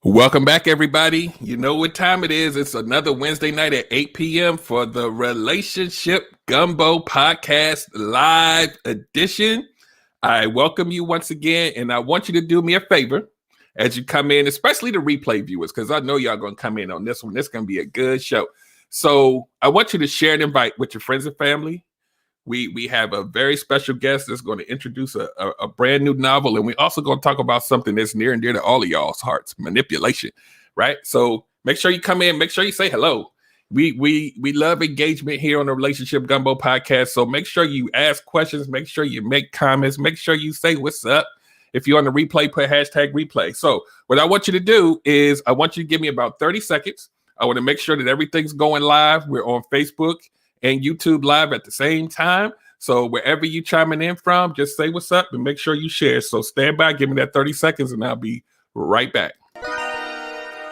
Welcome back, everybody. You know what time it is. It's another Wednesday night at 8 p.m. for the Relationship Gumbo Podcast Live Edition. I welcome you once again, and I want you to do me a favor as you come in, especially the replay viewers, because I know y'all going to come in on this one. This is going to be a good show. So I want you to share and invite with your friends and family. We have a very special guest that's going to introduce a brand new novel, and we're also going to talk about something that's near and dear to all of y'all's hearts: manipulation. Right? So make sure you come in. Make sure you say hello. We love engagement here on the Relationship Gumbo Podcast. So make sure you ask questions. Make sure you make comments. Make sure you say what's up. If you're on the replay, put hashtag replay. So what I want you to do is I want you to give me about 30 seconds. I want to make sure that everything's going live. We're on Facebook and YouTube live at the same time. So wherever you chiming in from, just say what's up and make sure you share. So stand by, give me that 30 seconds and I'll be right back.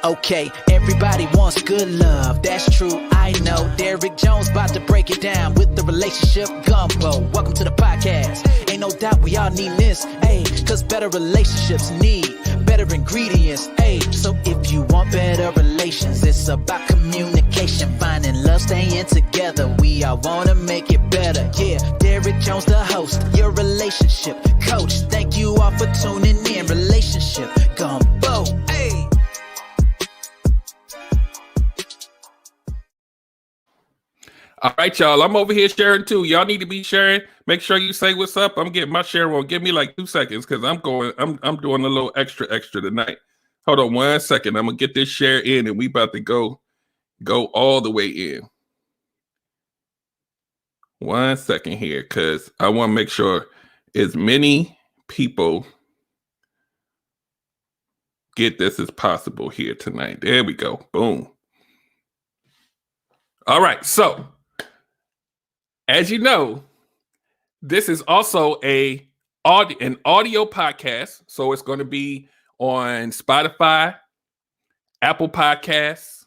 Okay, everybody wants good love, that's true, I know. Derek Jones about to break it down with the Relationship Gumbo. Welcome to the podcast. Ain't no doubt we all need this, ayy, cause better relationships need better ingredients, ayy. So if you want better relations, it's about communication, finding love, staying together. We all wanna make it better, yeah. Derek Jones the host, your relationship coach. Thank you all for tuning in. Relationship Gumbo, ayy. All right, y'all. I'm over here sharing too. Y'all need to be sharing. Make sure you say what's up. I'm getting my share on. Give me like 2 seconds because I'm doing a little extra tonight. Hold on 1 second. I'm gonna get this share in, and we about to go all the way in. 1 second here, because I want to make sure as many people get this as possible here tonight. There we go. Boom. All right, so as you know, this is also an audio podcast. So it's going to be on Spotify, Apple Podcasts,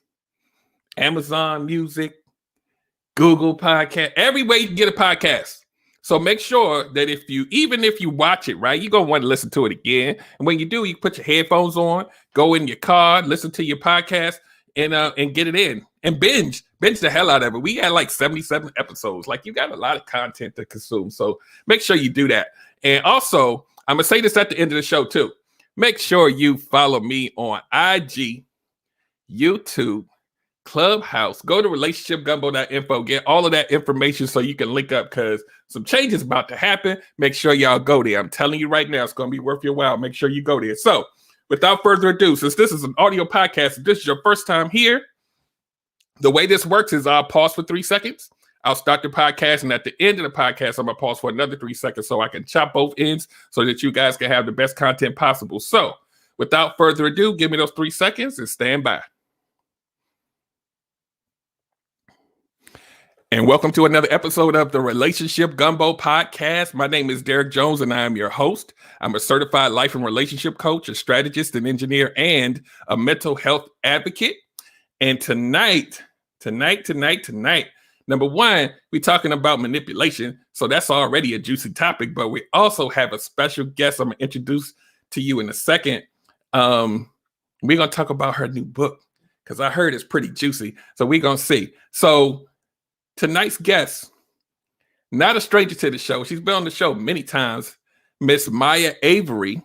Amazon Music, Google Podcast, everywhere you can get a podcast. So make sure that even if you watch it, right, you're going to want to listen to it again. And when you do, you put your headphones on, go in your car, listen to your podcast, and get it in and binge the hell out of it. We had like 77 episodes. Like, you got a lot of content to consume. So make sure you do that. And also, I'm going to say this at the end of the show too. Make sure you follow me on IG, YouTube, Clubhouse. Go to relationshipgumbo.info. Get all of that information so you can link up, because some change is about to happen. Make sure y'all go there. I'm telling you right now, it's going to be worth your while. Make sure you go there. So without further ado, since this is an audio podcast, if this is your first time here, the way this works is I'll pause for 3 seconds. I'll start the podcast, and at the end of the podcast, I'm going to pause for another 3 seconds so I can chop both ends so that you guys can have the best content possible. So without further ado, give me those 3 seconds and stand by. And welcome to another episode of the Relationship Gumbo Podcast. My name is Derek Jones, and I am your host. I'm a certified life and relationship coach, a strategist, an engineer, and a mental health advocate. And tonight, number one, we're talking about manipulation. So that's already a juicy topic, but we also have a special guest I'm going to introduce to you in a second. We're going to talk about her new book because I heard it's pretty juicy. So we're going to see. So tonight's guest, not a stranger to the show. She's been on the show many times. Miss Maya Avery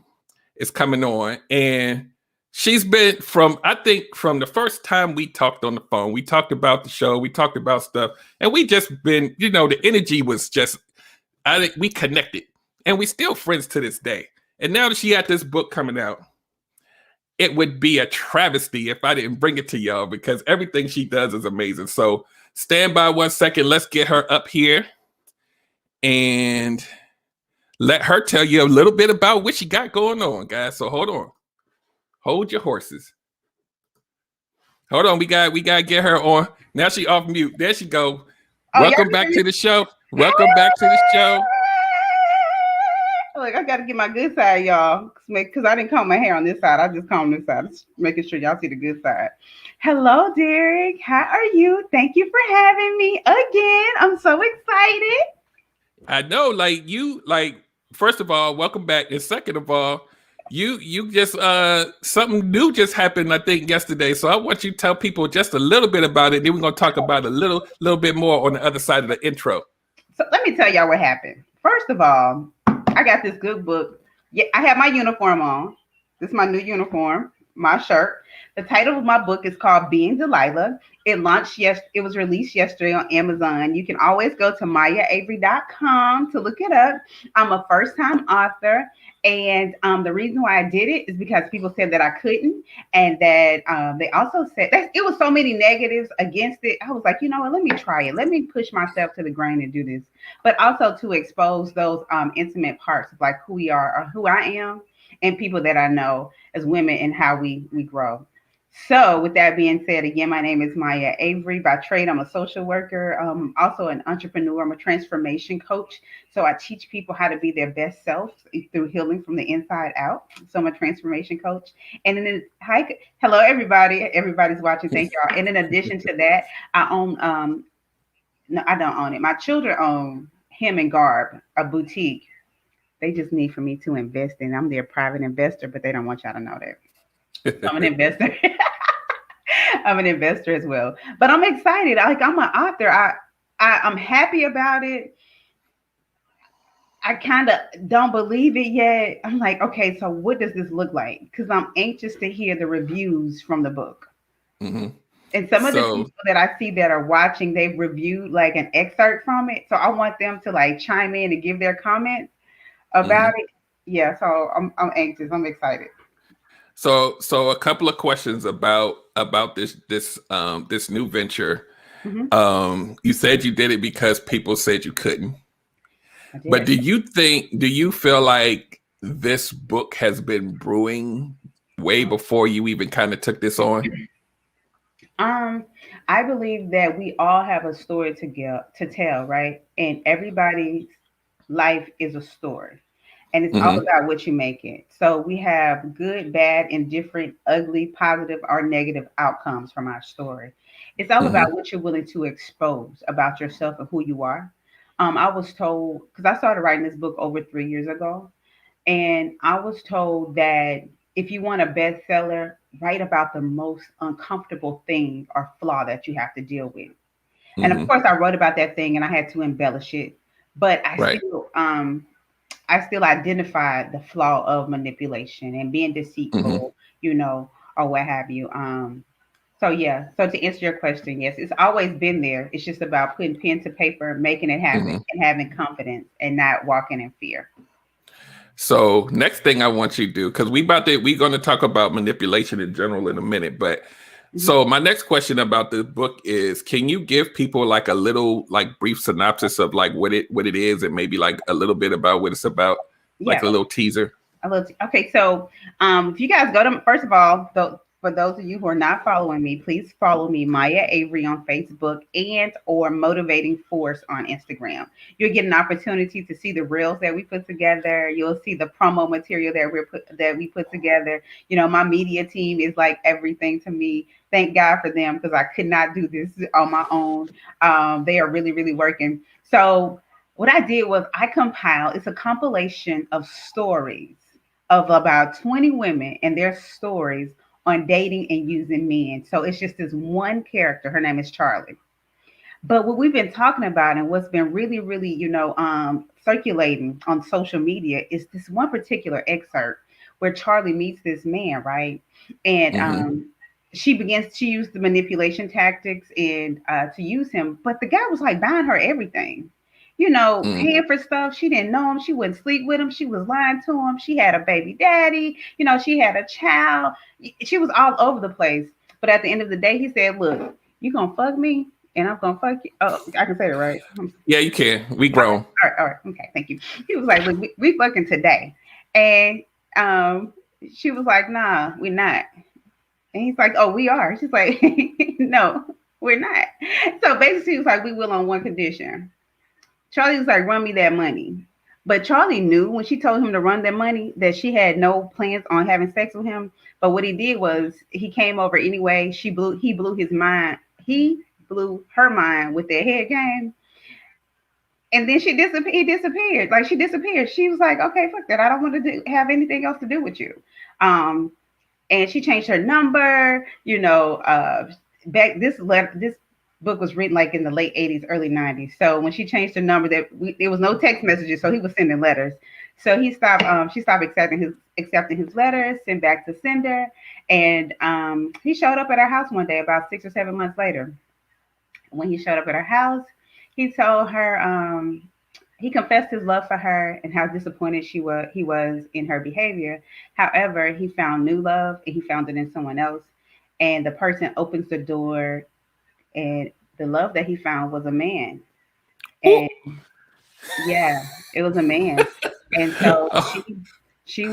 is coming on, and she's been from the first time we talked on the phone. We talked about the show. We talked about stuff, and we just been, the energy was just, I think we connected, and we still friends to this day. And now that she had this book coming out, it would be a travesty if I didn't bring it to y'all, because everything she does is amazing. So stand by 1 second. Let's get her up here and let her tell you a little bit about what she got going on, guys. So hold on. Hold your horses. Hold on. We got to get her on. Now she off mute. There she go. Welcome back to the show. Welcome back to the show. Look, I got to get my good side, y'all, because I didn't comb my hair on this side. I just combed this side, just making sure y'all see the good side. Hello, Derek. How are you? Thank you for having me again. I'm so excited. I know, first of all, welcome back. And second of all, you just something new just happened, I think, yesterday. So I want you to tell people just a little bit about it. Then we're gonna talk about a little bit more on the other side of the intro. So let me tell y'all what happened. First of all, I got this good book. Yeah, I have my uniform on. This is my new uniform, my shirt. The title of my book is called Being Delilah. It launched it was released yesterday on Amazon. You can always go to mayaavery.com to look it up. I'm a first-time author. And the reason why I did it is because people said that I couldn't, and that they also said that it was so many negatives against it. I was like, you know what, let me try it. Let me push myself to the grain and do this. But also to expose those intimate parts of like who we are or who I am and people that I know as women and how we grow. So with that being said, again, my name is Maya Avery. By trade, I'm a social worker, also an entrepreneur. I'm a transformation coach. So I teach people how to be their best selves through healing from the inside out. So I'm a transformation coach. And then, hello, everybody. Everybody's watching. Thank y'all. And in addition to that, I own, no, I don't own it. My children own Hem and Garb, a boutique. They just need for me to invest in. I'm their private investor, but they don't want y'all to know that. So I'm an investor. I'm an investor as well, but I'm excited. I'm an author. I'm happy about it. I kind of don't believe it yet. I'm like, okay, so what does this look like? Because I'm anxious to hear the reviews from the book. Mm-hmm. And some of the people that I see that are watching, they've reviewed like an excerpt from it. So I want them to like chime in and give their comments about it. Yeah, so I'm anxious. I'm excited. So a couple of questions about this new venture. Mm-hmm. You said you did it because people said you couldn't. But do you feel like this book has been brewing way before you even kind of took this on? I believe that we all have a story to tell, right? And everybody's life is a story. And it's all about what you make it. So we have good, bad, indifferent, ugly, positive, or negative outcomes from our story. It's all about what you're willing to expose about yourself and who you are. I was told, because I started writing this book over 3 years ago, and I was told that if you want a bestseller, write about the most uncomfortable thing or flaw that you have to deal with. And of course, I wrote about that thing and I had to embellish it, but I still identified the flaw of manipulation and being deceitful, or what have you. So to answer your question, yes, it's always been there. It's just about putting pen to paper, making it happen, and having confidence and not walking in fear. So next thing I want you to do, because we're going to talk about manipulation in general in a minute, but so my next question about the book is, can you give people like a little like brief synopsis of like what it is and maybe like a little bit about what it's about, like a little teaser? Okay, so if you guys go to, first of all, for those of you who are not following me, please follow me, Maya Avery, on Facebook and or Motivating Force on Instagram. You'll get an opportunity to see the reels that we put together. You'll see the promo material that we put together. My media team is like everything to me. Thank God for them, because I could not do this on my own. They are really, really working. So what I did was it's a compilation of stories of about 20 women and their stories on dating and using men. So it's just this one character. Her name is Charlie. But what we've been talking about and what's been really, really, circulating on social media is this one particular excerpt where Charlie meets this man, right? And she begins to use the manipulation tactics and to use him. But the guy was like buying her everything. Paying for stuff. She didn't know him. She wouldn't sleep with him. She was lying to him. She had a baby daddy. She had a child. She was all over the place. But at the end of the day, he said, look, you going to fuck me and I'm going to fuck you. Oh, I can say it, right? Yeah, you can. We grown. All right. Okay. Thank you. He was like, look, we fucking today. And she was like, nah, we're not. And he's like, oh, we are. She's like, no, we're not. So basically, he was like, we will on one condition. Charlie was like, run me that money. But Charlie knew when she told him to run that money that she had no plans on having sex with him. But what he did was he came over anyway. He blew his mind. He blew her mind with their head game. And then he disappeared. Like she disappeared. She was like, okay, fuck that. I don't want to have anything else to do with you. And she changed her number. Back this book was written like in the late 80s, early 90s. So when she changed her number, there was no text messages, so he was sending letters. So he stopped. She stopped accepting his letters, sent back to sender, and he showed up at her house one day about 6 or 7 months later. When he showed up at her house, he told her he confessed his love for her and how disappointed he was in her behavior. However, he found new love and he found it in someone else. And the person opens the door, and the love that he found was a man. And yeah, it was a man. And so he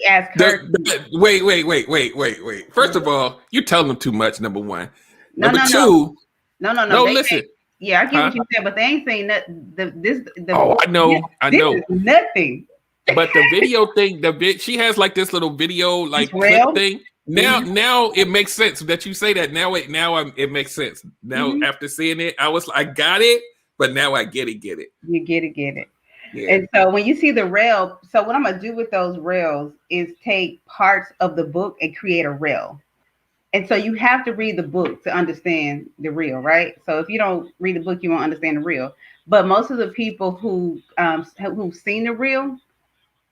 asked her. Wait. First of all, you're telling them too much, number one. No. No, listen. Yeah, I get what you said, but they ain't saying that. I know. This is nothing. But the video thing, she has like this little video like clip thing. Now it makes sense that you say that. Now it makes sense. Now after seeing it, I got it, but now I get it. You get it. Yeah. And so when you see the reel, so what I'm gonna do with those reels is take parts of the book and create a reel. And so you have to read the book to understand the reel, right? So if you don't read the book, you won't understand the reel. But most of the people who've seen the reel,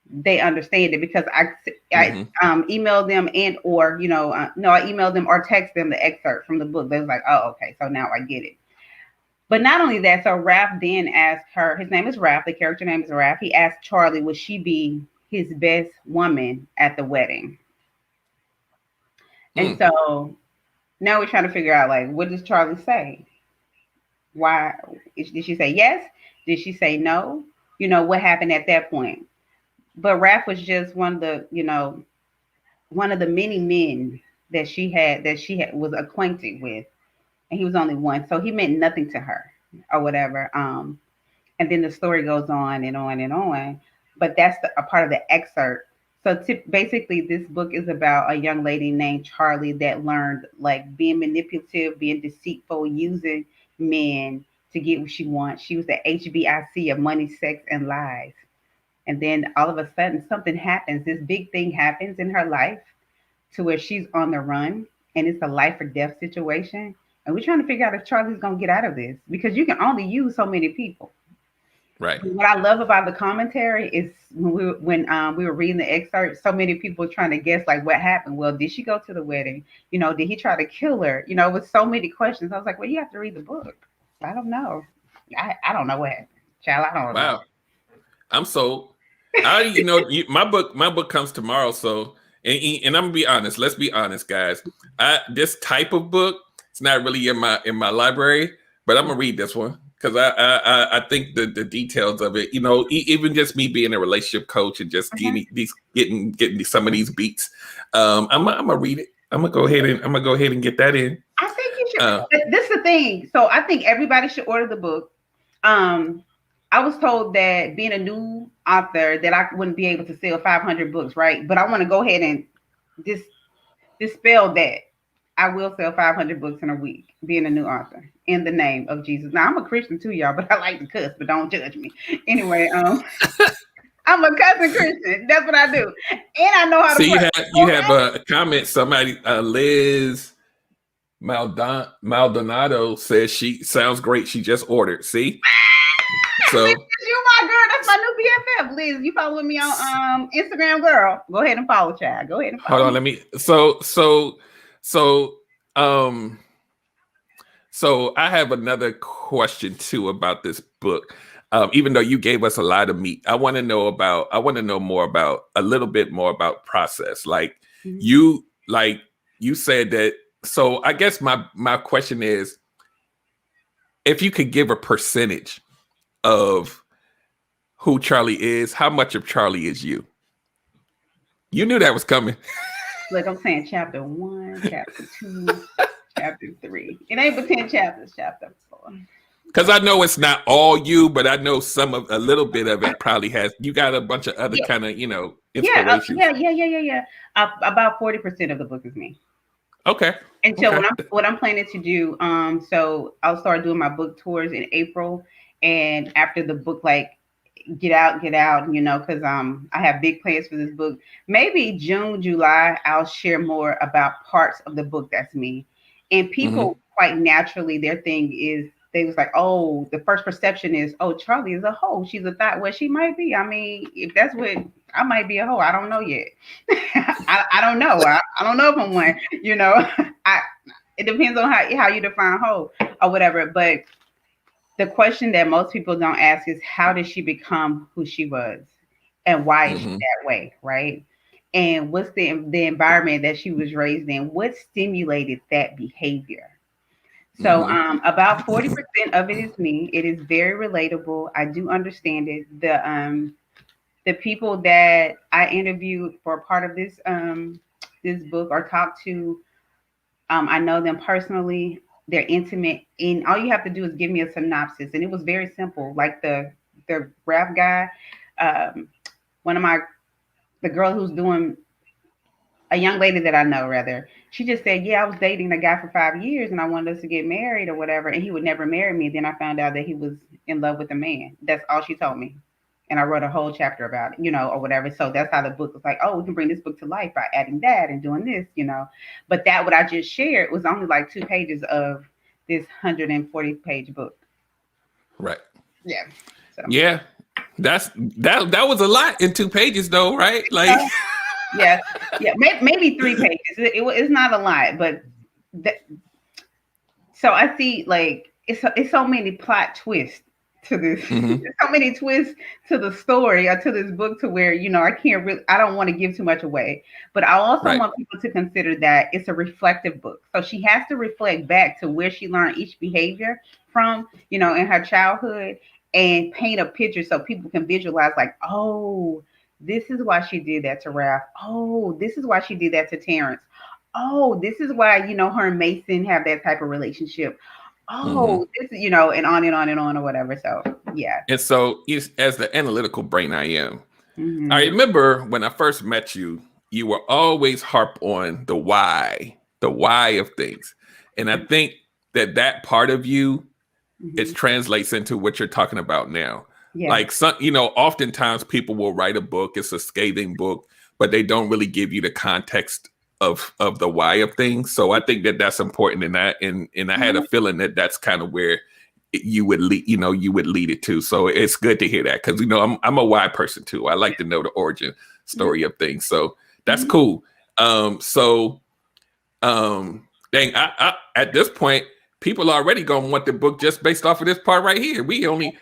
they understand it because I emailed them I emailed them or text them the excerpt from the book. They was like, oh, okay, so now I get it. But not only that, so Raph then asked her, his name is Raph, the character name is Raph. He asked Charlie, would she be his best woman at the wedding? And so now we're trying to figure out, like, what does Charlie say? Why did she say yes? Did she say no? What happened at that point? But Raph was just one of the many men that she was acquainted with, and he was only one, so he meant nothing to her or whatever. And then the story goes on and on and on. But that's a part of the excerpt. So basically, this book is about a young lady named Charlie that learned like being manipulative, being deceitful, using men to get what she wants. She was the HBIC of money, sex, and lies. And then all of a sudden, something happens. This big thing happens in her life to where she's on the run, and it's a life or death situation. And we're trying to figure out if Charlie's going to get out of this because you can only use so many people. Right. What I love about the commentary is when we were reading the excerpt, so many people trying to guess like what happened. Well, did she go to the wedding? Did he try to kill her? With so many questions. I was like, well, you have to read the book. I don't know. I don't know what happened. Child, I don't know. Wow. I'm sold. My book comes tomorrow. So, and I'm gonna be honest. Let's be honest, guys. This type of book, it's not really in my library, but I'm gonna read this one. Because I think the details of it, even just me being a relationship coach and just getting some of these beats, I'm gonna read it. I'm gonna go ahead and get that in. I think you should. This is the thing. So I think everybody should order the book. I was told that being a new author that I wouldn't be able to sell 500 books, right? But I want to go ahead and dispel that. I will sell 500 books in a week, being a new author, in the name of Jesus. Now, I'm a Christian too, y'all, but I like to cuss, but don't judge me. Anyway, I'm a cussing Christian. That's what I do. And I know how to pray. You have a comment. Somebody, Liz Maldonado says she sounds great. She just ordered. See? So you my girl. That's my new BFF. Liz, you following me on Instagram, girl. Go ahead and follow, child. Go ahead and follow. Hold on, let me So I have another question too about this book. Even though you gave us a lot of meat, I want to know a little bit more about process. Like you said that. So I guess my question is, if you could give a percentage of who Charlie is, how much of Charlie is you? You knew that was coming. Look, I'm saying chapter 1, chapter 2, chapter 3. It ain't but 10 chapters, chapter 4. Because I know it's not all you, but I know a little bit of it probably has. You got a bunch of other kind of, inspirations. Yeah. About 40% of the book is me. Okay. And so what I'm planning to do, so I'll start doing my book tours in April. And after the book, like, get out, because I have big plans for this book. Maybe June, July, I'll share more about parts of the book that's me. And people quite naturally, their thing is they was like, oh, the first perception is, oh, Charlie is a hoe. She's a thought. Well, she might be. I mean, if that's what I might be a hoe. I don't know yet. I don't know. I don't know if I'm one. It depends on how you define hoe or whatever. But the question that most people don't ask is, how did she become who she was, and why is she that way, right? And what's the environment that she was raised in? What stimulated that behavior? So about 40% of it is me. It is very relatable. I do understand it. The people that I interviewed for part of this book or talked to, I know them personally. They're intimate, and all you have to do is give me a synopsis. And it was very simple. Like the rap guy, the girl who's doing, a young lady that I know, rather, she just said, yeah, I was dating a guy for 5 years and I wanted us to get married or whatever, and he would never marry me. Then I found out that he was in love with a man. That's all she told me. And I wrote a whole chapter about it, or whatever. So that's how the book was like, oh, we can bring this book to life by adding that and doing this, But that, what I just shared, was only like 2 pages of this 140-page book. Right. Yeah. So. Yeah. That was a lot in 2 pages, though, right? Like, yeah. Maybe 3 pages. It's not a lot, but so I see, like, it's so many plot twists to this. There's so many twists to the story or to this book, to where I don't want to give too much away, but I also want people to consider that it's a reflective book. So she has to reflect back to where she learned each behavior from, in her childhood, and paint a picture so people can visualize, like, oh, this is why she did that to Ralph. Oh, this is why she did that to Terrence. Oh, this is why, her and Mason have that type of relationship. Oh, this, and on and on and on, or whatever. So, yeah. And so, as the analytical brain I am, I remember when I first met you, you were always harp on the why of things. And I think that part of you, it translates into what you're talking about now. Yeah. Like, oftentimes people will write a book, it's a scathing book, but they don't really give you the context of the why of things. So I think that's important in that. And I had a feeling that that's kind of where you would lead, it to. So it's good to hear that, because, I'm a why person too. I like to know the origin story of things. So that's cool. Dang, I at this point, people are already gonna want the book just based off of this part right here. We only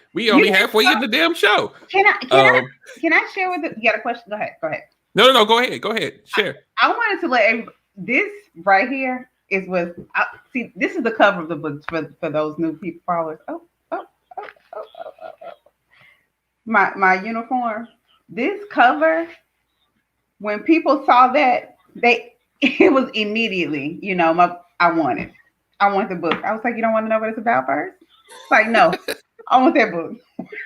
halfway in the damn show. Can I share with you got a question? Go ahead. No, go ahead. Share. I wanted to let everybody, this right here is what, see, this is the cover of the book for those new people followers. Oh. My uniform. This cover, when people saw that, it was immediately, I want the book. I was like, you don't want to know what it's about first? It's like, no, I want that book.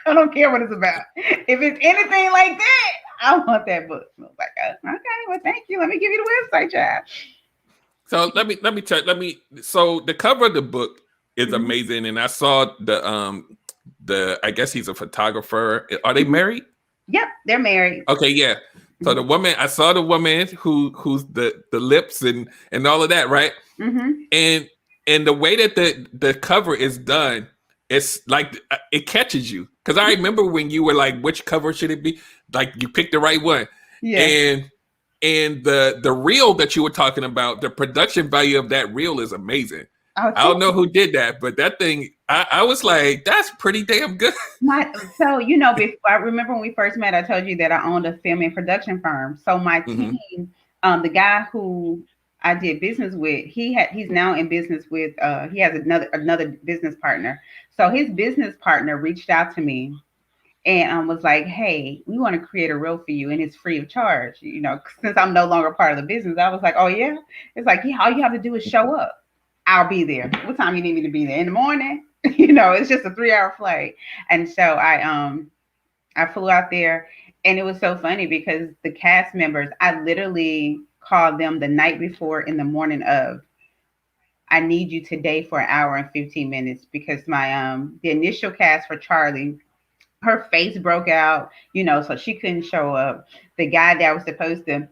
I don't care what it's about. If it's anything like that, I want that book. I was like, okay, well, thank you. Let me give you the website, child. So let me check. So the cover of the book is amazing, and I saw the I guess he's a photographer. Are they married? Yep, they're married. Okay, yeah. So the woman, I saw the woman who's the lips and all of that, right? And the way that the cover is done, it's like it catches you. Because I remember when you were like, which cover should it be? Like, you picked the right one. Yeah. And the reel that you were talking about, the production value of that reel is amazing. I don't know who did that, but that thing, I was like, that's pretty damn good. So, I remember when we first met, I told you that I owned a film and production firm. So my team, the guy who I did business with, he's now in business with, he has another business partner. So his business partner reached out to me and was like, hey, we want to create a reel for you, and it's free of charge. Since I'm no longer part of the business, I was like, oh yeah. It's like, yeah, all you have to do is show up. I'll be there. What time you need me to be there? In the morning? It's just a 3-hour flight. And so I flew out there, and it was so funny because the cast members, I literally called them the night before in the morning of. I need you today for an hour and 15 minutes because my the initial cast for Charlie, her face broke out, so she couldn't show up. The guy that was supposed to,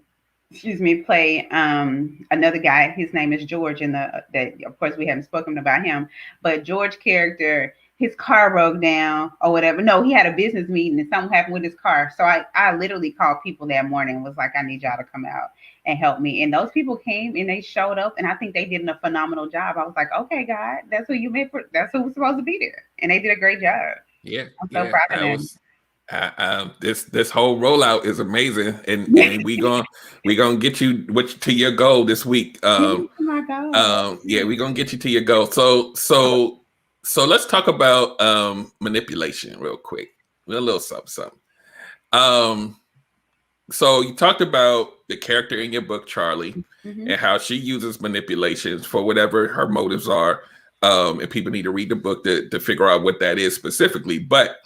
play another guy, his name is George, and that of course we haven't spoken about him, but George character, his car broke down or whatever. No, he had a business meeting and something happened with his car. So I literally called people that morning and was like, I need y'all to come out and help me. And those people came and they showed up, and I think they did a phenomenal job. I was like, okay, God, that's who you made for. That's who was supposed to be there, and they did a great job. Yeah, I'm so proud of them. This whole rollout is amazing, and we gonna get you to your goal this week. Oh my God. Yeah, we gonna get you to your goal. So let's talk about manipulation real quick. A little something. So you talked about the character in your book, Charlie, and how she uses manipulations for whatever her motives are. And people need to read the book to figure out what that is specifically. But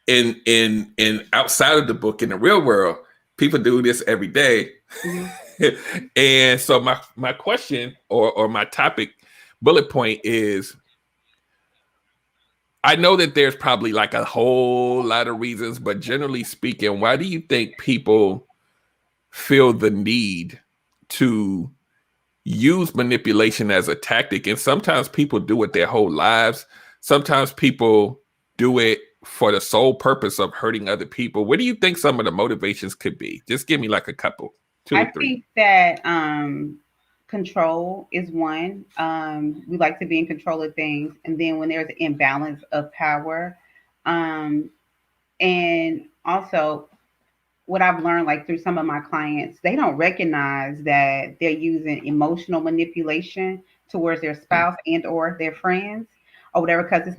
in outside of the book, in the real world, people do this every day. And so my question or my topic bullet point is, I know that there's probably like a whole lot of reasons, but generally speaking, why do you think people feel the need to use manipulation as a tactic? And sometimes people do it their whole lives. Sometimes people do it for the sole purpose of hurting other people. What do you think some of the motivations could be? Just give me like a couple, two or three. I think that control is one. We like to be in control of things. And then when there's an imbalance of power, and also what I've learned, like through some of my clients, they don't recognize that they're using emotional manipulation towards their spouse and or their friends or whatever, because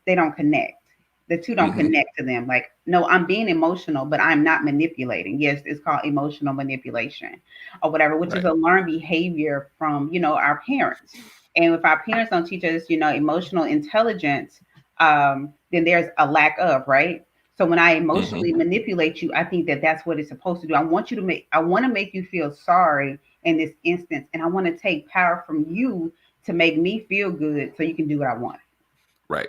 they don't connect. The two don't connect to them. Like, no, I'm being emotional, but I'm not manipulating. Yes, it's called emotional manipulation or whatever, which is a learned behavior from, our parents. And if our parents don't teach us, emotional intelligence, then there's a lack of, right? So when I emotionally manipulate you, I think that that's what it's supposed to do. I want to make you feel sorry in this instance. And I want to take power from you to make me feel good so you can do what I want. Right.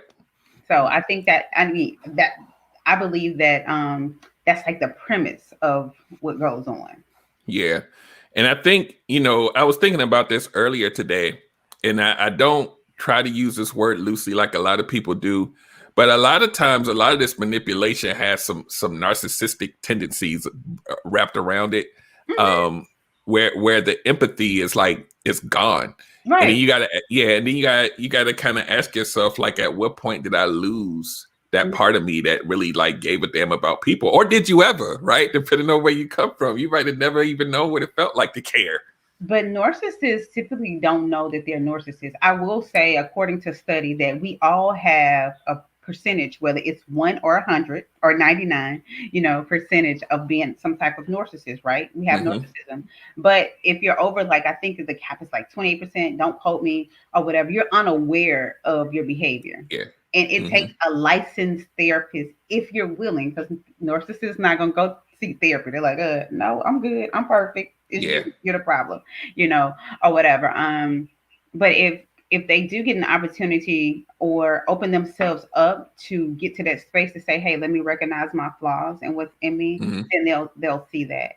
So I think that, I believe that that's like the premise of what goes on. Yeah. And I think, I was thinking about this earlier today, and I don't try to use this word loosely like a lot of people do, but a lot of times, a lot of this manipulation has some narcissistic tendencies wrapped around it, where the empathy is like, it's gone. Right. And then you gotta kind of ask yourself, like, at what point did I lose that part of me that really like gave a damn about people? Or did you ever, right? Depending on where you come from, you might have never even known what it felt like to care. But narcissists typically don't know that they're narcissists. I will say, according to study, that we all have a percentage, whether it's 1 or 100 or 99, percentage of being some type of narcissist, right? We have narcissism. But if you're over, like, I think that the cap is like 28%, don't quote me or whatever, you're unaware of your behavior. Yeah. And it takes a licensed therapist if you're willing, because narcissists not going to go see therapy. They're like, no, I'm good. I'm perfect. You're the problem, or whatever. But if they do get an opportunity or open themselves up to get to that space to say, hey, let me recognize my flaws and what's in me, then they'll see that.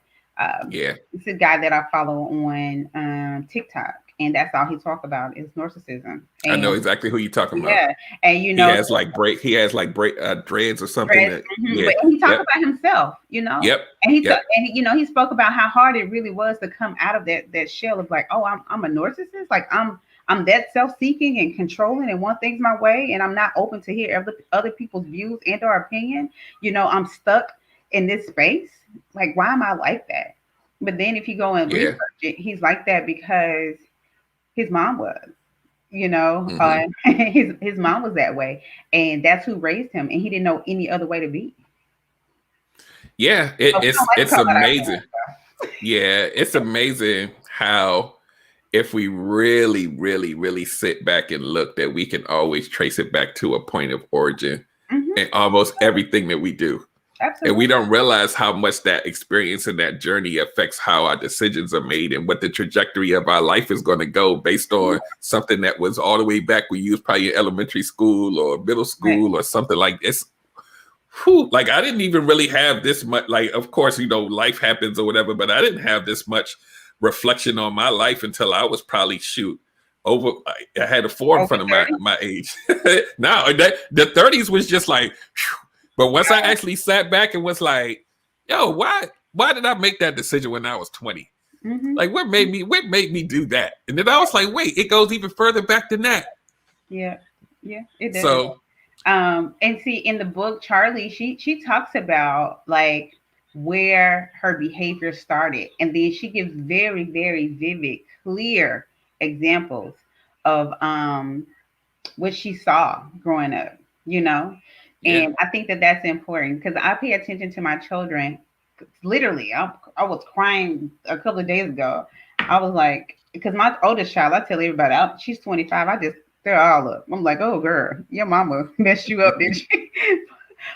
It's a guy that I follow on TikTok, and that's all he talk about is narcissism. And, I know exactly who you're talking about. Yeah, and he has like dreads or something. But he talked about himself, Yep. And he spoke about how hard it really was to come out of that shell of like, oh, I'm a narcissist, like I'm that self-seeking and controlling and want things my way, and I'm not open to hear other people's views and or opinion. I'm stuck in this space. Like, why am I like that? But then if you go and research it, he's like that because his mom was, his mom was that way, and that's who raised him, and he didn't know any other way to be. Yeah, it's amazing. Yeah, it's amazing how, if we really, really, really sit back and look, that we can always trace it back to a point of origin in almost everything that we do. Absolutely. And we don't realize how much that experience and that journey affects how our decisions are made and what the trajectory of our life is going to go based on something that was all the way back when you was probably in elementary school or middle school or something like this. Like I didn't even really have this much, like, of course, life happens or whatever, but I didn't have this much reflection on my life until I was probably I had a 4 in front of my age. Now the 30s was just like, but once I actually sat back and was like, yo, why did I make that decision when I was 20? Mm-hmm. Like what made me do that? And then I was like, wait, it goes even further back than that. Yeah, it does. So and see, in the book, Charlie, she talks about like where her behavior started, and then she gives very, very vivid, clear examples of what she saw growing up, and I think that that's important because I pay attention to my children. Literally, I was crying a couple of days ago. I was like, because my oldest child, I tell everybody, she's 25. They're all up. I'm like, oh girl, your mama messed you up, didn't she?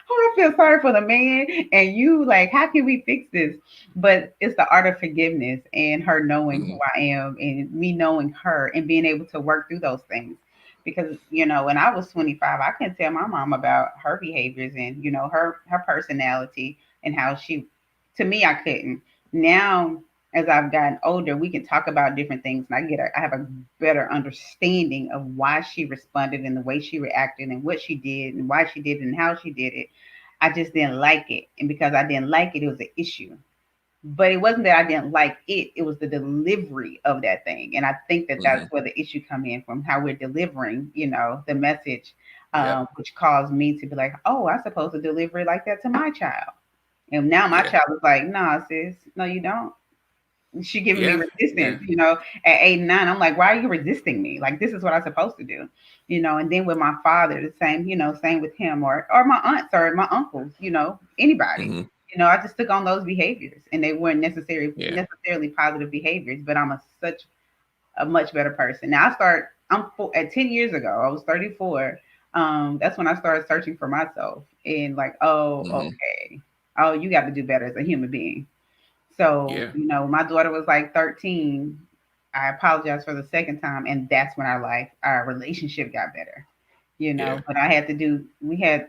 Oh, I feel sorry for the man. And you like, how can we fix this? But it's the art of forgiveness and her knowing who I am and me knowing her and being able to work through those things. Because, when I was 25, I couldn't tell my mom about her behaviors and, her personality and how to me, I couldn't. Now, as I've gotten older, we can talk about different things, and I have a better understanding of why she responded and the way she reacted and what she did and why she did it and how she did it. I just didn't like it, and because I didn't like it, it was an issue. But it wasn't that I didn't like it; it was the delivery of that thing, and I think that that's where the issue come in from how we're delivering, the message, which caused me to be like, "Oh, I'm supposed to deliver it like that to my child," and now my child is like, "Nah, sis, no, you don't." She giving me resistance, at 8 and 9. I'm like, why are you resisting me? Like, this is what I'm supposed to do, and then with my father, the same, same with him or my aunts or my uncles, anybody, I just took on those behaviors and they weren't necessarily positive behaviors, but I'm such a much better person. Now at 10 years ago, I was 34. That's when I started searching for myself and like, okay. Oh, you got to do better as a human being. So, my daughter was like 13. I apologized for the second time. And that's when our relationship got better, but I had to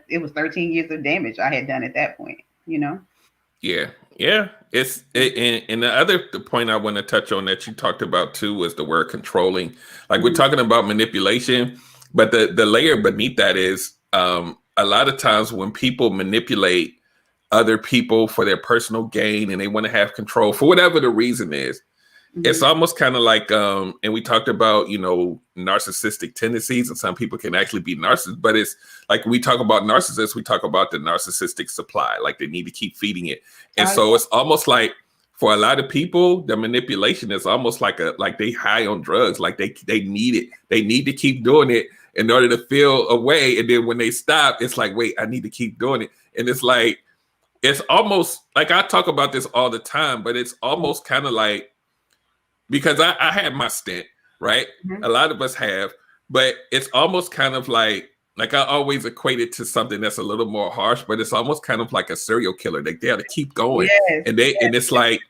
it was 13 years of damage I had done at that point, Yeah. Yeah. And the point I want to touch on that you talked about too was the word controlling. Like we're talking about manipulation, but the layer beneath that is a lot of times when people manipulate other people for their personal gain and they want to have control for whatever the reason is. It's almost kind of like, and we talked about, narcissistic tendencies, and some people can actually be narcissists, but it's like we talk about narcissists, we talk about the narcissistic supply, like they need to keep feeding it. And so it's almost like for a lot of people, the manipulation is almost like they high on drugs, like they need it. They need to keep doing it in order to feel a way. And then when they stop, it's like, wait, I need to keep doing it. And it's like, it's almost like I talk about this all the time, but it's almost kind of like, because I had my stint, right? A lot of us have, but it's almost kind of like I always equate it to something that's a little more harsh, but it's almost kind of like a serial killer. Like they have to keep going. And it's like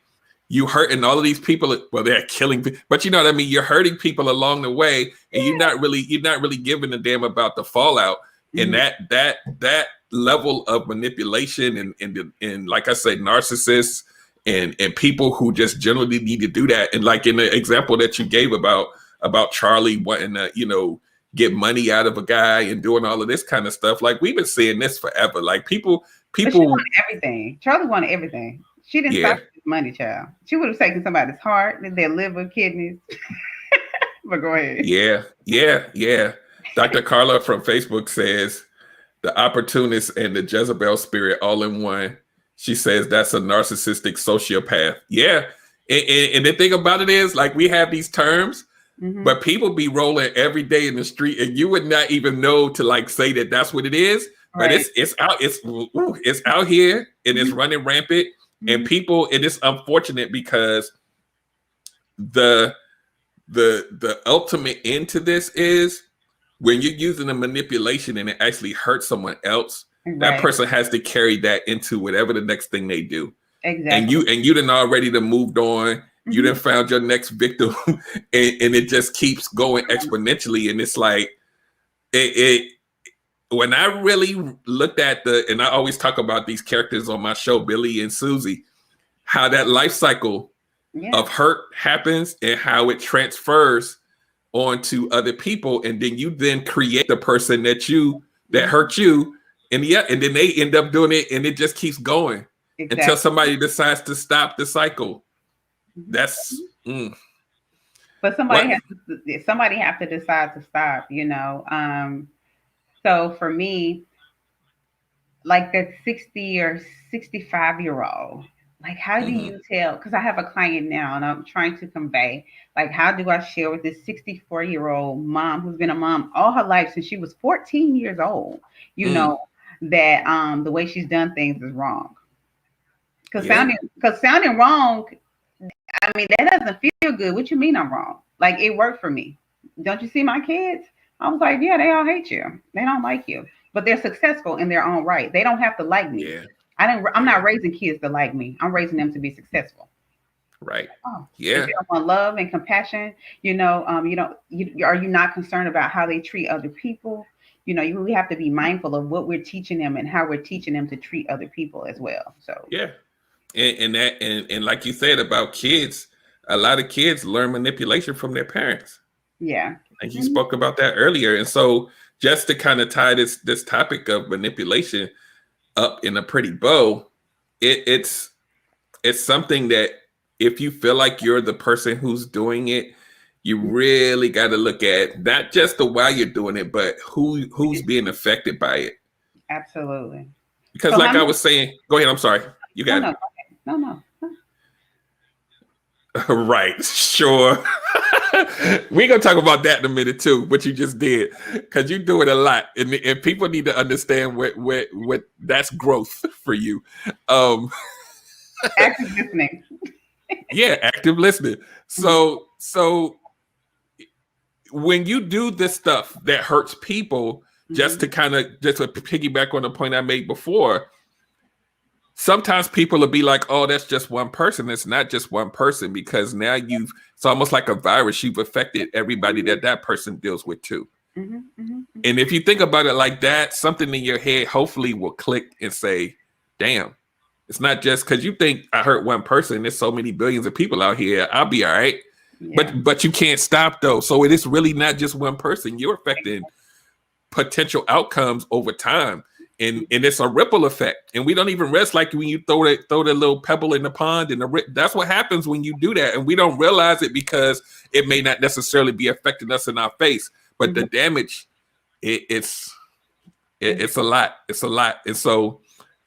you hurting all of these people. Well, they're killing, but you know what I mean? You're hurting people along the way, and you're not really giving a damn about the fallout. And that level of manipulation and like I said, narcissists and people who just generally need to do that. And like in the example that you gave about Charlie wanting to, get money out of a guy and doing all of this kind of stuff. Like we've been seeing this forever. Like people she wanted everything. Charlie wanted everything. She didn't stop with money, child. She would have taken somebody's heart, their liver, kidneys. But go ahead. Yeah. Dr. Carla from Facebook says the opportunist and the Jezebel spirit all in one. She says that's a narcissistic sociopath. Yeah. And the thing about it is, like, we have these terms, but people be rolling every day in the street and you would not even know to like say that that's what it is. Right. But it's out here and it's running rampant. And people, it is unfortunate because the ultimate end to this is when you're using a manipulation and it actually hurts someone else, that Right. person has to carry that into whatever the next thing they do. Exactly. And you done already done moved on. You Mhm. done found your next victim, and it just keeps going exponentially. And it's like it when I really looked at and I always talk about these characters on my show, Billy and Susie, how that life cycle Yeah. of hurt happens and how it transfers onto other people, and then you then create the person that hurt you, and then they end up doing it, and it just keeps going until Exactly. somebody decides to stop the cycle. Mhm. That's But somebody have to decide to stop, So for me, like that 60 or 65-year-old, like how do you tell? Because I have a client now and I'm trying to convey, like, how do I share with this 64-year-old mom who's been a mom all her life since she was 14 years old, that the way she's done things is wrong. Because sounding wrong, I mean, that doesn't feel good. What you mean I'm wrong? Like, it worked for me. Don't you see my kids? I was like, yeah, they all hate you. They don't like you, but they're successful in their own right. They don't have to like me. Yeah. I'm not raising kids to like me. I'm raising them to be successful. Right. If you don't want love and compassion, are you not concerned about how they treat other people? We have to be mindful of what we're teaching them and how we're teaching them to treat other people as well. So yeah. And like you said about kids, a lot of kids learn manipulation from their parents. Yeah. And you spoke about that earlier. And so just to kind of tie this topic of manipulation up in a pretty bow, it's something that if you feel like you're the person who's doing it, you really got to look at not just the why you're doing it, but who's being affected by it. Absolutely. Because like I was saying, go ahead. I'm sorry. You got it. No. Right. Sure. We're going to talk about that in a minute too, what you just did, because you do it a lot. And people need to understand what that's growth for you. Active listening. Yeah, active listening. So when you do this stuff that hurts people, just to piggyback on the point I made before, sometimes people will be like, oh, that's just one person. It's not just one person, because now it's almost like a virus. You've affected everybody that person deals with too. And if you think about it like that, something in your head hopefully will click and say, damn, it's not just because you think I hurt one person. There's so many billions of people out here. I'll be all right. Yeah. But you can't stop though. So it is really not just one person. You're affecting potential outcomes over time. And it's a ripple effect. And we don't even rest, like when you throw the little pebble in the pond, and that's what happens when you do that. And we don't realize it because it may not necessarily be affecting us in our face, but the damage, it's a lot. It's a lot. And so,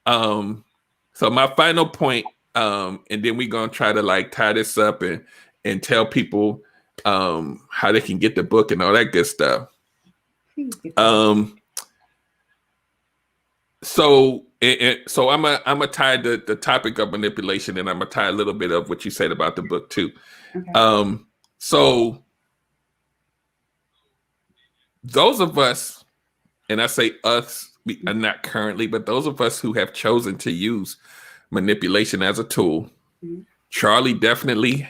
so my final point, and then we're gonna try to like tie this up and tell people how they can get the book and all that good stuff. So I'm gonna tie the topic of manipulation, and I'm gonna tie a little bit of what you said about the book too. Okay. So those of us, and I say us, not currently, but those of us who have chosen to use manipulation as a tool, Charlie definitely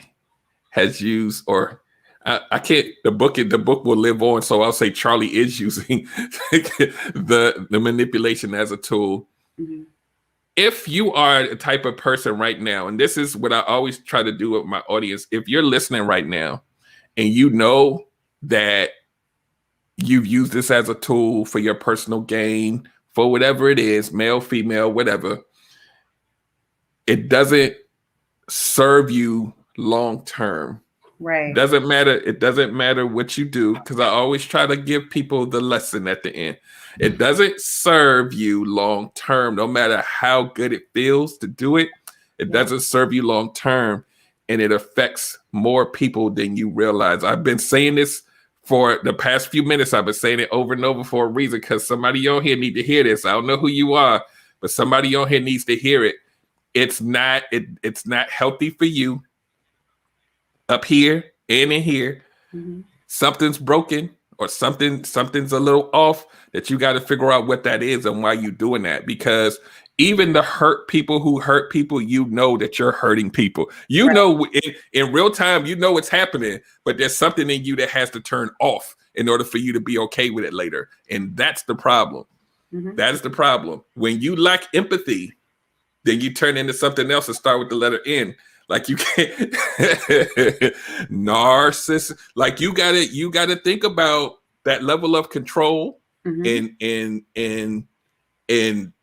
has used, or I can't. The book will live on, so I'll say Charlie is using the manipulation as a tool. If you are the type of person right now, and this is what I always try to do with my audience, if you're listening right now and you know that you've used this as a tool for your personal gain, for whatever it is, male, female, whatever, it doesn't serve you long term. Right. It doesn't matter what you do, because I always try to give people the lesson at the end. It doesn't serve you long term, no matter how good it feels to do it. It doesn't serve you long term, and it affects more people than you realize. I've been saying this for the past few minutes. I've been saying it over and over for a reason, because somebody on here need to hear this. I don't know who you are, but somebody on here needs to hear it. It's not healthy for you up here and in here. Something's broken or something's a little off, that you got to figure out what that is and why you're doing that. Because even the hurt people who hurt people, you know that you're hurting people. You know in real time, you know what's happening, but there's something in you that has to turn off in order for you to be okay with it later. And that's the problem. That is the problem. When you lack empathy, then you turn into something else and start with the letter N. Like you can't narcissist. Like you gotta think about that level of control and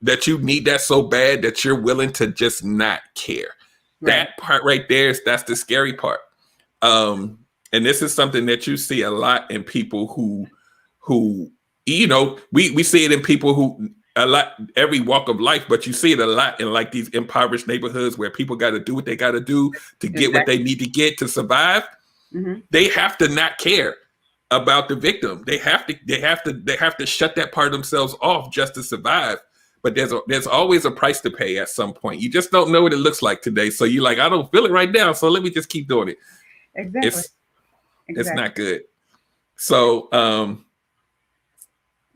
that you need that so bad that you're willing to just not care. That part right there that's the scary part. And this is something that you see a lot in people who you know, we see it in people who a lot every walk of life, but you see it a lot in like these impoverished neighborhoods where people got to do what they got to do to get what they need to get to survive. They have to not care about the victim. They have to shut that part of themselves off just to survive. But there's always a price to pay at some point. You just don't know what it looks like today. So you're like, I don't feel it right now, so let me just keep doing it. Exactly. It's not good. So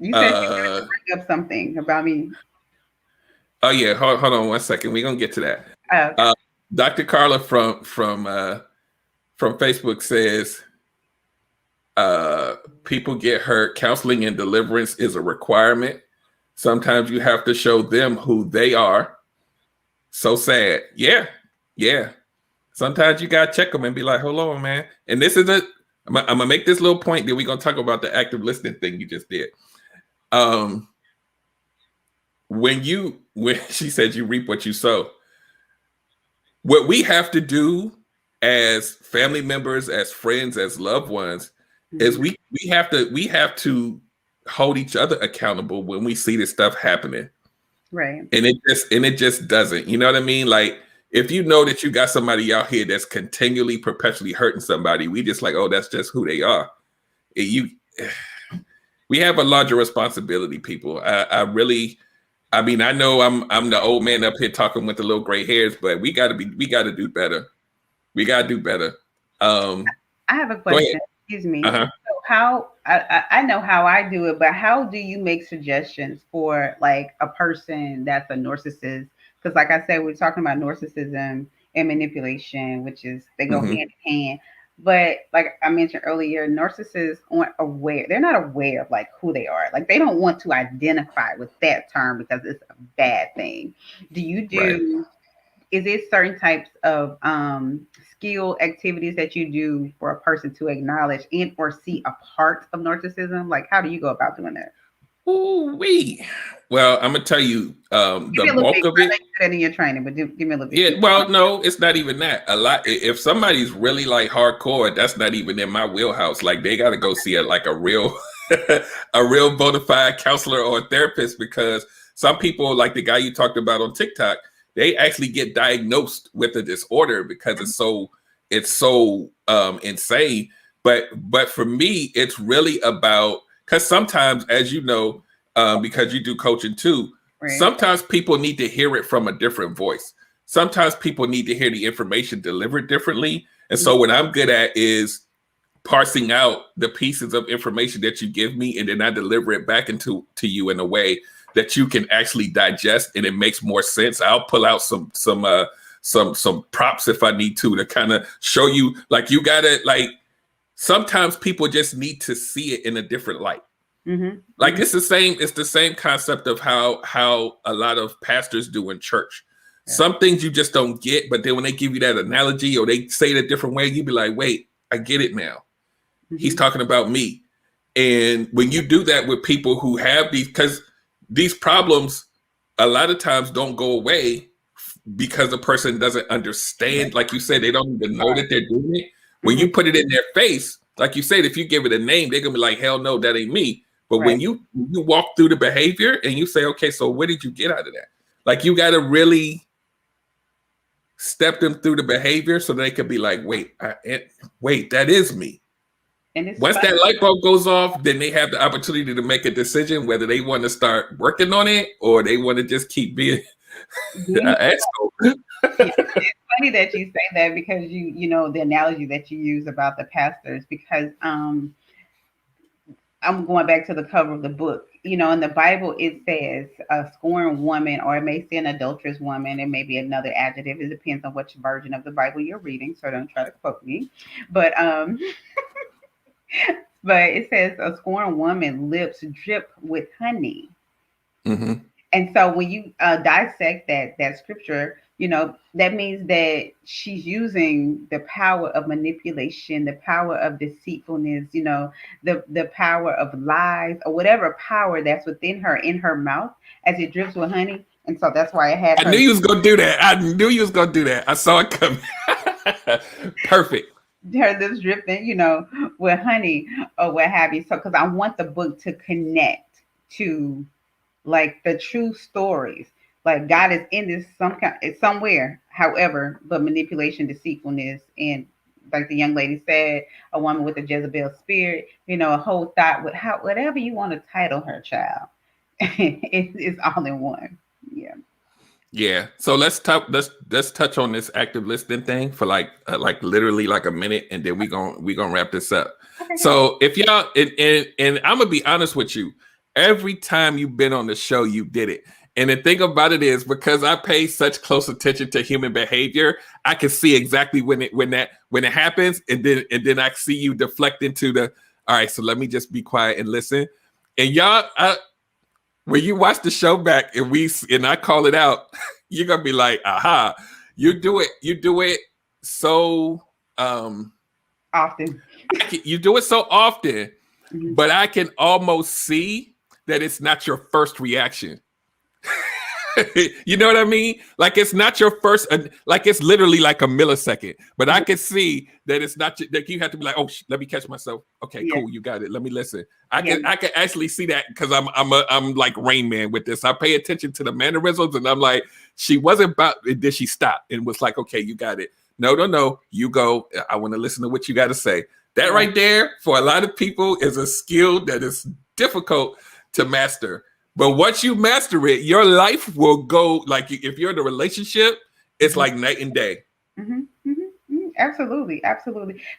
you said you were bring up something about me. Oh yeah, hold on 1 second. We're gonna get to that. Okay. Dr. Carla from Facebook says people get hurt. Counseling and deliverance is a requirement. Sometimes you have to show them who they are. So sad. Yeah. Sometimes you gotta check them and be like, hold on, man. And this is I'm gonna make this little point that we're gonna talk about the active listening thing you just did. When she said you reap what you sow, what we have to do as family members, as friends, as loved ones, is we have to hold each other accountable when we see this stuff happening. Right. And it just doesn't. You know what I mean? Like if you know that you got somebody out here that's continually perpetually hurting somebody, we just like, oh, that's just who they are. We have a larger responsibility, people. I know I'm the old man up here talking with the little gray hairs, but we gotta do better. We gotta do better. I have a question. Excuse me. So how I know how I do it, but how do you make suggestions for like a person that's a narcissist? Because like I said, we're talking about narcissism and manipulation, which is they go hand in hand. But like I mentioned earlier, narcissists aren't aware. They're not aware of like who they are. Like they don't want to identify with that term because it's a bad thing. Is it certain types of skill activities that you do for a person to acknowledge and or see a part of narcissism? Like how do you go about doing that? Well, I'm gonna tell you the bulk of it. In your training, but give me a little bit. Yeah, well, no, it's not even that. A lot. If somebody's really like hardcore, that's not even in my wheelhouse. Like they got to go see a real bona fide counselor or a therapist, because some people, like the guy you talked about on TikTok, they actually get diagnosed with a disorder because it's so insane. But for me, it's really about, because sometimes, as you know, because you do coaching too, sometimes people need to hear it from a different voice. Sometimes people need to hear the information delivered differently. And so what I'm good at is parsing out the pieces of information that you give me, and then I deliver it back to you in a way that you can actually digest, and it makes more sense. I'll pull out some props if I need to kind of show you, like, you gotta, like, sometimes people just need to see it in a different light. Like it's the same concept of how a lot of pastors do in church. Some things you just don't get, but then when they give you that analogy or they say it a different way, you be like, wait, I get it now. He's talking about me. And when you do that with people who have because these problems a lot of times don't go away because the person doesn't understand. Like you said, they don't even know that they're doing it. When you put it in their face, like you said, if you give it a name, they're gonna be like, hell no, that ain't me. But when you walk through the behavior and you say, okay, so what did you get out of that? Like you got to really step them through the behavior so they can be like, wait, that is me. And once that light bulb goes off, then they have the opportunity to make a decision whether they want to start working on it or they want to just keep being an asshole. It's funny that you say that, because you know the analogy that you use about the pastors, because I'm going back to the cover of the book. You know, in the Bible, it says a scorned woman, or it may say an adulterous woman. It may be another adjective. It depends on which version of the Bible you're reading. So don't try to quote me. But but it says a scorned woman lips drip with honey. Mm-hmm. And so when you dissect that scripture, you know, that means that she's using the power of manipulation, the power of deceitfulness, you know, the power of lies, or whatever power that's within her, in her mouth, as it drips with honey. And so that's why I had I knew you was gonna do that. I knew you was gonna do that. I saw it coming. Perfect. her lips dripping, you know, with honey or what have you. So because I want the book to connect to like the true stories. Like God is in this somewhere, however, but manipulation, deceitfulness, and like the young lady said, a woman with a Jezebel spirit, you know, a whole thought with how whatever you want to title her, child. It's all in one. Yeah. Yeah. So let's touch on this active listening thing for like literally like a minute, and then we gonna wrap this up. Okay. So if y'all and I'm gonna be honest with you, every time you've been on the show, you did it. And the thing about it is, because I pay such close attention to human behavior, I can see exactly when it happens, and then I see you deflect into the all right. So let me just be quiet and listen. And y'all, when you watch the show back and I call it out, you're gonna be like, aha! You do it so often. You do it so often, Mm-hmm. but I can almost see that it's not your first reaction. You know what I mean? Like it's not your first, like it's literally like a millisecond, but I can see that it's not that you have to be like, oh, let me catch myself. Okay, Yeah. cool, you got it. Let me listen. I can actually see that because I'm like Rain Man with this. I pay attention to the mannerisms, and I'm like, she wasn't about. Did she stop and was like, okay, you got it. No, you go. I want to listen to what you got to say. That right there, for a lot of people, is a skill that is difficult to master. But once you master it, your life will go, like if you're in a relationship, it's like night and day. Mm-hmm, mm-hmm, mm-hmm. Absolutely. Because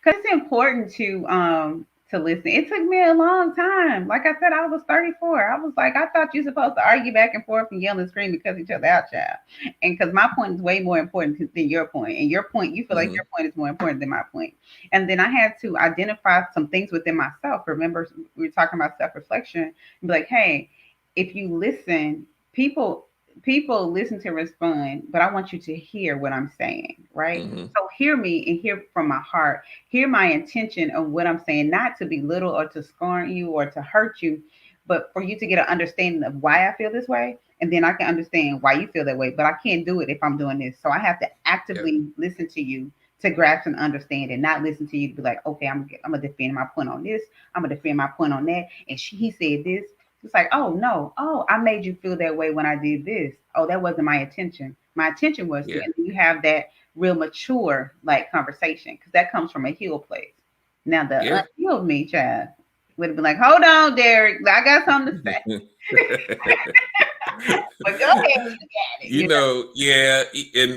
it's important to listen. It took me a long time. Like I said, I was 34. I was like, I thought you're supposed to argue back and forth and yell and scream because each other out, child. And because my point is way more important than your point. And your point, you feel like your point is more important than my point. And then I had to identify some things within myself. Remember, we were talking about self-reflection and be like, hey, if you listen, people listen to respond, but I want you to hear what I'm saying, right? Mm-hmm. So hear me and hear from my heart, hear my intention of what I'm saying, not to belittle or to scorn you or to hurt you, but for you to get an understanding of why I feel this way. And then I can understand why you feel that way, but I can't do it if I'm doing this. So I have to actively listen to you to grasp and understand, and not listen to you to be like, okay, I'm going to defend my point on this. I'm going to defend my point on that. And he said this. It's like, oh, no. Oh, I made you feel that way when I did this. Oh, that wasn't my intention. My intention was to, and you have that real mature like conversation, because that comes from a healed place. Now, the unhealed me, child, would have been like, hold on, Derek. I got something to say. But go ahead, you got it. You know, yeah.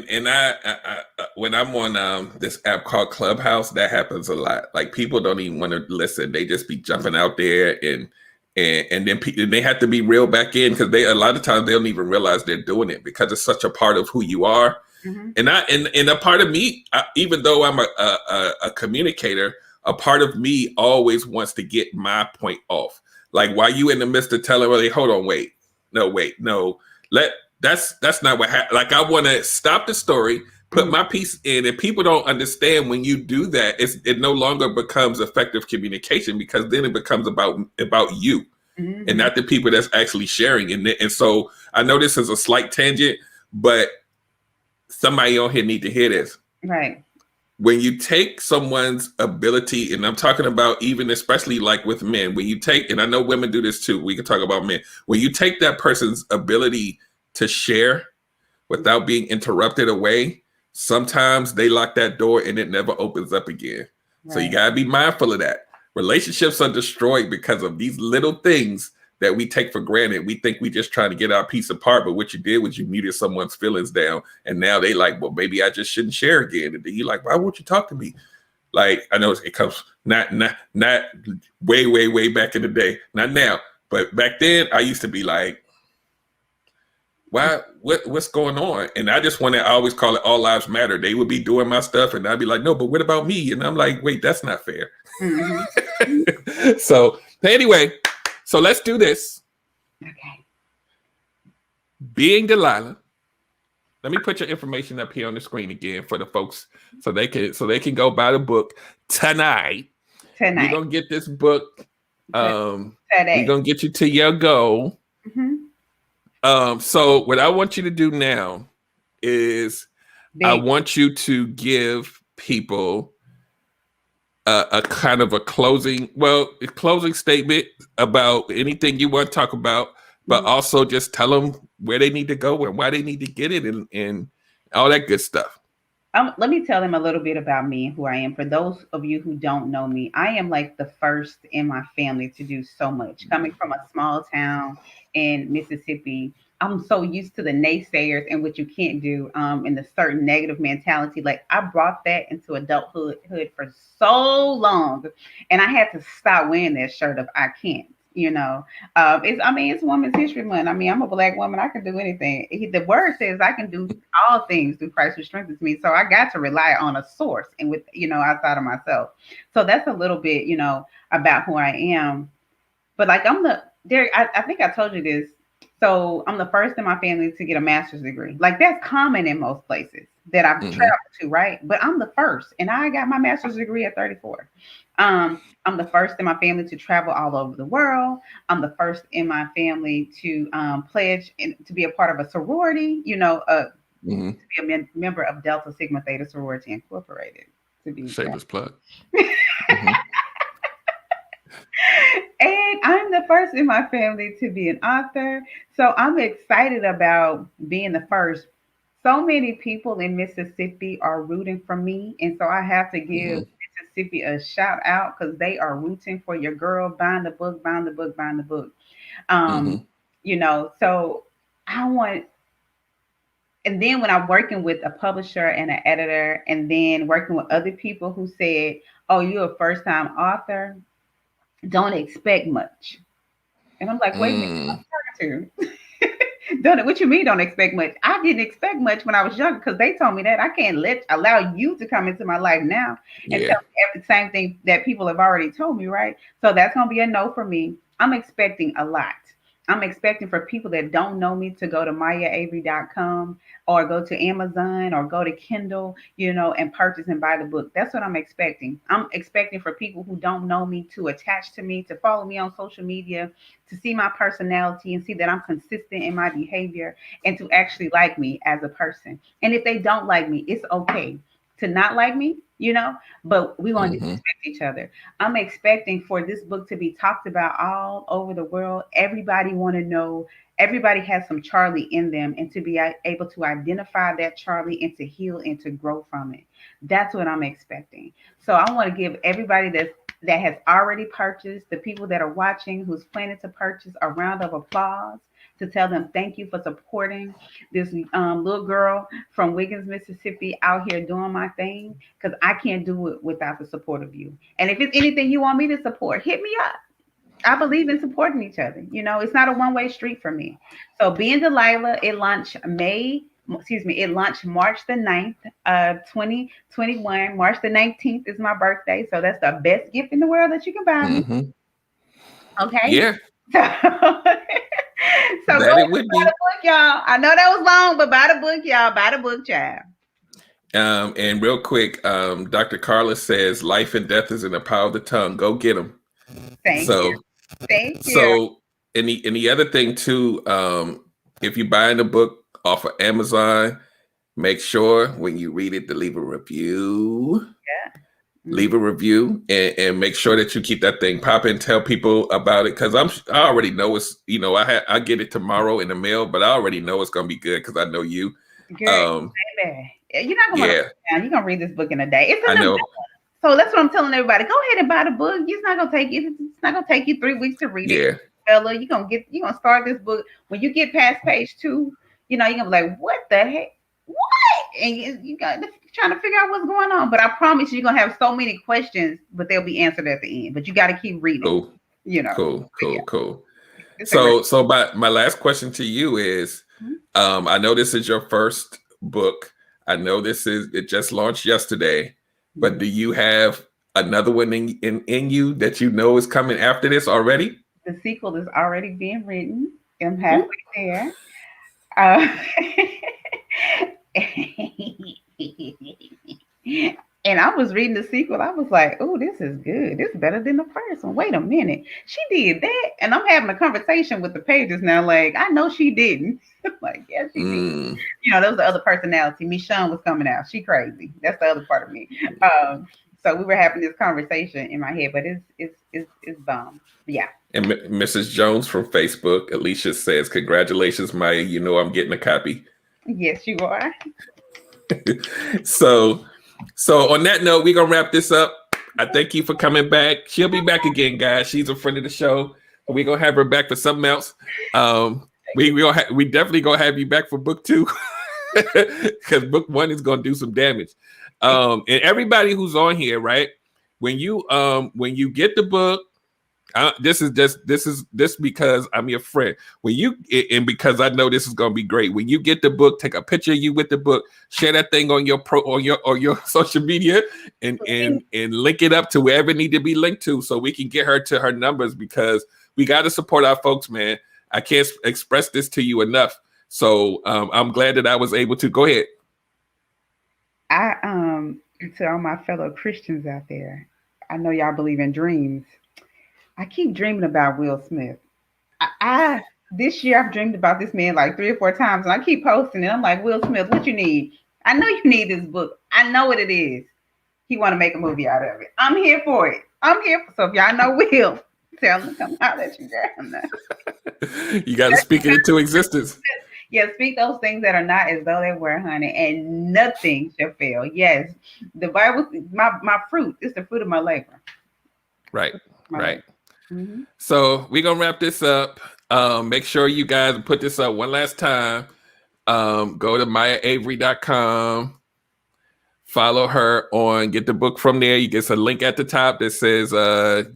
And I when I'm on this app called Clubhouse, that happens a lot. Like people don't even want to listen. They just be jumping out there and then they have to be reeled back in, because a lot of times they don't even realize they're doing it because it's such a part of who you are. Mm-hmm. And a part of me, even though I'm a communicator, a part of me always wants to get my point off. Like while you in the midst of telling, well, hold on, wait, no, that's not what happened. Like I want to stop the story, put my piece in, and people don't understand when you do that. It no longer becomes effective communication, because then it becomes about you and not the people that's actually sharing. And so I know this is a slight tangent, but somebody on here need to hear this. Right. When you take someone's ability, and I'm talking about even especially like with men, when you take, and I know women do this too, we can talk about men, when you take that person's ability to share without being interrupted away, sometimes they lock that door and it never opens up again. Right. So you got to be mindful of that. Relationships are destroyed because of these little things that we take for granted. We think we just trying to get our piece apart, but what you did was you muted someone's feelings down, and now they like, well, maybe I just shouldn't share again. And then you're like, why won't you talk to me? Like I know it comes not way back in the day, not now, but back then I used to be like, what's going on? And I just want to always call it all lives matter. They would be doing my stuff and I'd be like, no, but what about me? And I'm like, wait, that's not fair. Mm-hmm. So anyway, so let's do this. Okay. Being Delilah. Let me put your information up here on the screen again for the folks so they can go buy the book tonight. We're gonna get this book. We're gonna get you to your goal. Mm-hmm. So what I want you to do now is I want you to give people a kind of a closing statement about anything you want to talk about, but also just tell them where they need to go and why they need to get it and all that good stuff. Let me tell them a little bit about me and who I am. For those of you who don't know me, I am like the first in my family to do so much. Coming from a small town in Mississippi, I'm so used to the naysayers and what you can't do, and the certain negative mentality. Like I brought that into adulthood for so long, and I had to stop wearing that shirt of I can't. You know, it's Women's History Month. I mean, I'm a Black woman. I can do anything. The word says I can do all things through Christ who strengthens me. So I got to rely on a source and with, outside of myself. So that's a little bit, about who I am. But like I think I told you this. So I'm the first in my family to get a master's degree. Like that's common in most places that I've traveled to, right? But I'm the first, and I got my master's degree at 34. I'm the first in my family to travel all over the world. I'm the first in my family to pledge to be a part of a sorority, to be a member of Delta Sigma Theta Sorority Incorporated. To be shameless plug. And I'm the first in my family to be an author. So I'm excited about being the first. So many people in Mississippi are rooting for me. And so I have to give Mississippi a shout out because they are rooting for your girl. Buying the book. So I want, and then when I'm working with a publisher and an editor, and then working with other people who said, oh, you're a first time author, don't expect much. And I'm like, wait a minute, I'm talking to. What you mean don't expect much? I didn't expect much when I was younger because they told me that I can't allow you to come into my life now and tell me the same thing that people have already told me, right? So that's going to be a no for me. I'm expecting a lot. I'm expecting for people that don't know me to go to mayaavery.com or go to Amazon or go to Kindle, and purchase and buy the book. That's what I'm expecting. I'm expecting for people who don't know me to attach to me, to follow me on social media, to see my personality and see that I'm consistent in my behavior and to actually like me as a person. And if they don't like me, it's okay to not like me, but we want to respect each other. I'm expecting for this book to be talked about all over the world. Everybody want to know, everybody has some Charlie in them, and to be able to identify that Charlie and to heal and to grow from it. That's what I'm expecting. So I want to give everybody that has already purchased, the people that are watching, who's planning to purchase, a round of applause to tell them thank you for supporting this little girl from Wiggins, Mississippi out here doing my thing, because I can't do it without the support of you. And if it's anything you want me to support, hit me up. I believe in supporting each other. It's not a one-way street for me. So Being Delilah, it launched March the 9th, 2021. March the 19th is my birthday. So that's the best gift in the world that you can buy me. Okay. Yeah. So go buy the book, y'all. I know that was long, but buy the book, y'all. Buy the book, child. And real quick, Dr. Carla says life and death is in the power of the tongue. Go get them. Thank you. So, and the other thing too, if you're buying the book off of Amazon, make sure when you read it to leave a review. Yeah. Leave a review and make sure that you keep that thing popping. Tell people about it because I already know it's I get it tomorrow in the mail, but I already know it's gonna be good because I know you. Good. You're not gonna you're gonna read this book in a day. It's I know. So that's what I'm telling everybody. Go ahead and buy the book. It's not gonna take you 3 weeks to read it. Fella, you're gonna start this book. When you get past page 2, you're gonna be like, what the heck? And you got trying to figure out what's going on. But I promise you're gonna have so many questions, but they'll be answered at the end. But you got to keep reading. Cool. You know. Cool. So my last question to you is, I know this is your first book. I know it just launched yesterday, but do you have another one in you that you know is coming after this already? The sequel is already being written. I'm halfway there. And I was reading the sequel. I was like, oh, this is good. This is better than the first one. Wait a minute. She did that. And I'm having a conversation with the pages now. Like, I know she didn't. Like, yes, she did. You know, that was the other personality. Michonne was coming out. She crazy. That's the other part of me. So we were having this conversation in my head, but it's bomb. Yeah. And Mrs. Jones from Facebook, Alicia says, congratulations, Maya. You know I'm getting a copy. Yes, you are. So on that note, we're gonna wrap this up. I thank you for coming back. She'll be back again, guys. She's a friend of the show. We're gonna have her back for something else. We definitely gonna have you back for book 2 because book 1 is gonna do some damage. And everybody who's on here, right? When you get the book, this is because I'm your friend. And because I know this is gonna be great. When you get the book, take a picture of you with the book, share that thing on your social media, and link it up to wherever it need to be linked to, so we can get her to her numbers, because we got to support our folks, man. I can't express this to you enough. So I'm glad that I was able to. Go ahead. To all my fellow Christians out there, I know y'all believe in dreams. I keep dreaming about Will Smith. This year I've dreamed about this man like 3 or 4 times, and I keep posting it. I'm like, Will Smith, what you need? I know you need this book. I know what it is. He want to make a movie out of it. I'm here for it. So if y'all know Will, tell him to come out at you guys. You got to speak it into existence. Yeah, speak those things that are not as though they were, honey, and nothing shall fail. Yes, the Bible, my fruit is the fruit of my labor. Right. Mm-hmm. So we're gonna wrap this up. Make sure you guys put this up one last time. Go to MayaAvery.com. Follow her get the book from there. You get a link at the top that says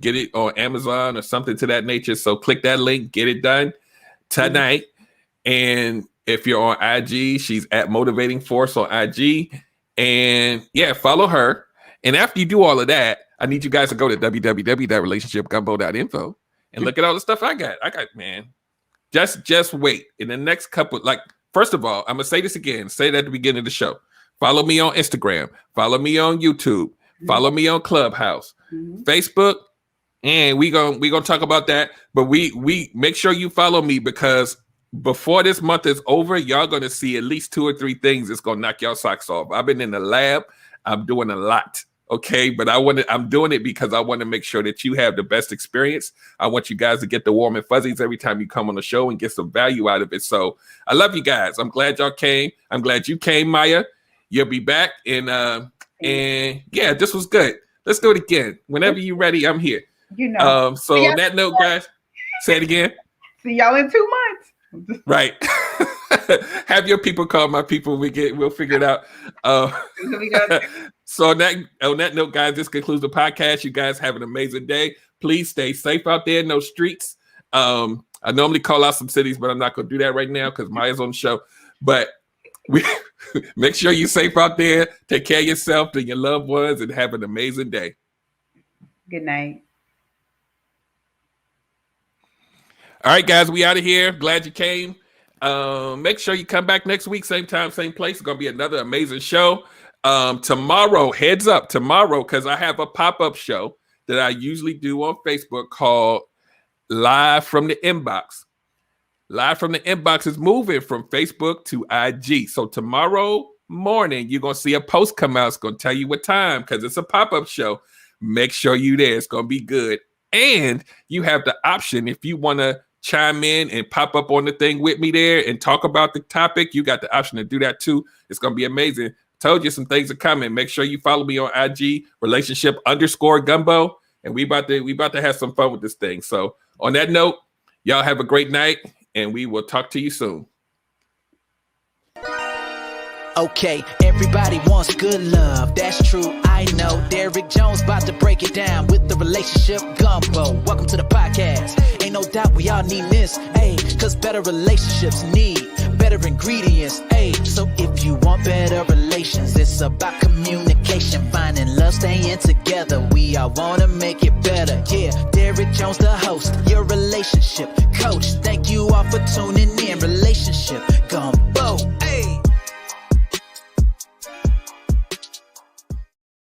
get it on Amazon or something to that nature. So click that link, get it done tonight. And if you're on IG, she's at Motivating Force on IG. And yeah, follow her. And after you do all of that, I need you guys to go to www.relationshipgumbo.info and look at all the stuff I got. Man, just wait. In the next couple, first of all, I'm going to say this again. Say it at the beginning of the show. Follow me on Instagram. Follow me on YouTube. Follow me on Clubhouse. Facebook. And we gonna talk about that. But we make sure you follow me, because before this month is over, y'all going to see at least 2 or 3 things that's going to knock y'all socks off. I've been in the lab. I'm doing a lot. Okay, but I'm doing it because I want to make sure that you have the best experience. I want you guys to get the warm and fuzzies every time you come on the show and get some value out of it. So I love you guys. I'm glad y'all came. I'm glad you came, Maya. You'll be back. And yeah, this was good. Let's do it again. Whenever you're ready, I'm here. You know. So on that note, guys, say it again. See y'all in 2 months. Right. Have your people call my people. We'll figure it out. So on that note, guys, this concludes the podcast. You guys have an amazing day. Please stay safe out there in those streets. I normally call out some cities, but I'm not going to do that right now because Maya's on the show. But we make sure you're safe out there. Take care of yourself and your loved ones, and have an amazing day. Good night. All right, guys, we out of here. Glad you came. Make sure you come back next week, same time, same place. It's going to be another amazing show. Tomorrow, heads up, because I have a pop-up show that I usually do on Facebook called Live from the Inbox. Live from the Inbox is moving from Facebook to IG. So tomorrow morning, you're going to see a post come out. It's going to tell you what time, because it's a pop-up show. Make sure you're there. It's going to be good. And you have the option, if you want to chime in and pop up on the thing with me there and talk about the topic, you got the option to do that too. It's going to be amazing. Told you some things are coming. Make sure you follow me on IG, relationship_gumbo. And we about to have some fun with this thing. So on that note, y'all have a great night, and we will talk to you soon. Okay, everybody wants good love, that's true, I know. Derrick Jones about to break it down with the relationship gumbo. Welcome to the podcast. Ain't no doubt we all need this, ayy. Cause better relationships need better ingredients, ayy. So if you want better relations, it's about communication, finding love, staying together. We all wanna make it better, yeah. Derrick Jones, the host, your relationship coach. Thank you all for tuning in. Relationship gumbo, ayy.